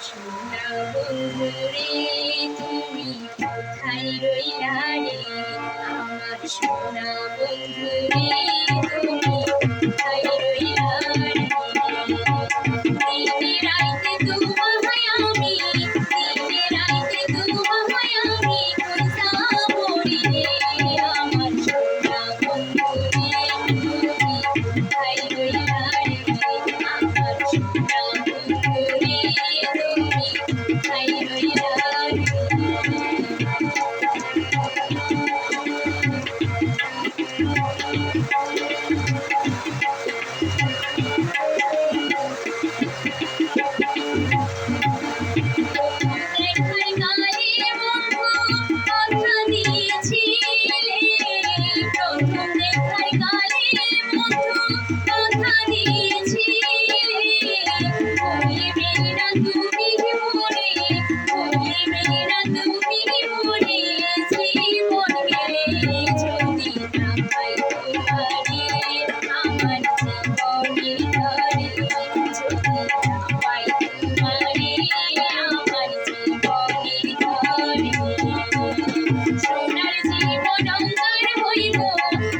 সোনা বন্ধুরে তুমি কোথায় রইলা রে, আমার সোনা বন্ধুরে তুমি কোথায় রইলা রে। দিনে রাইতে তোমায় আমি, দিনে রাইতে তোমায় আমি খুঁজা মরি রে, আমার সোনা বন্ধুরে তুমি কোথায় রইলা রে, আমার সোনা বন্ধুরে তুমি কোথায় রইলা রে। দেখার গালে বন্ধু কথা দিয়েছিলে, প্রথম দেখার গালে বন্ধু কথা দিয়েছিলে, ভুলিবে না তুমি মোরে, ভুলিবে না তুমি মোরে, জীবন গেলে যদি না পাই তোমারে, আমার জীবনের তরে যদি না পাই তোমারে, আমার জীবনের তরে। সোনার জীবন অঙ্গার হইব,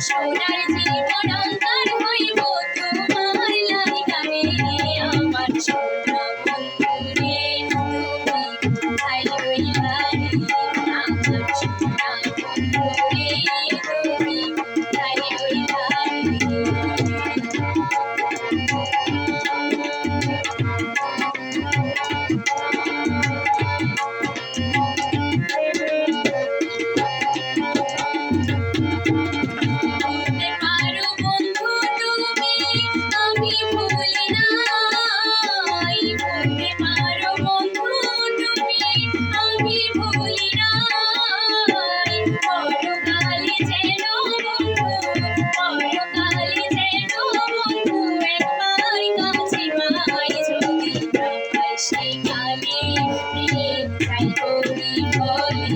সোনার জীবন অঙ্গার হইব তোমার লাইগা রে, আমার সোনা বন্ধুরে তুমি কোথায় রইলা রে, আমার সোনা বন্ধুরে তুমি কোথায় রইলা বলতে পারো বন্ধু তুমি আমি ভুলি নাই, বলতে পারো বন্ধু তুমি আমি ভুলি নাই, পরকালে যেন বন্ধু, পরকালে যেন বন্ধু একবার কাছে পাই, যদি না পাই সেই কালে প্রেম চাই করি বলে,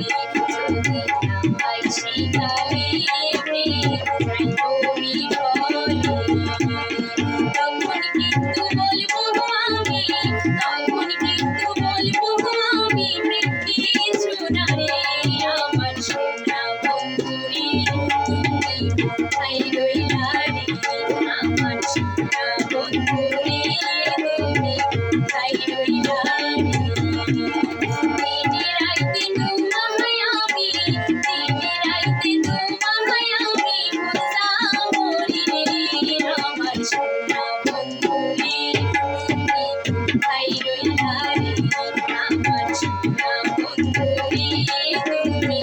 যদি না পাই সেই কালে প্রেম চাই করি বলে, তখন কিন্তু বলবো আমি, তখন কিন্তু বলবো আমি প্রেম কিছু না রে, আমার সোনা বন্ধুরে তুমি কোথায় রইলা রে, আমার সোনা বন্ধুরে তুমি কোথায় রইলা রে। দিনে রাইতে তোমায় আমি, দিনে রাইতে তোমায় আমি খুঁজা মরি রে, আমার সোনা বন্ধুরে তুমি কোথায় রইলা রে, আমার সোনা বন্ধুরে তুমি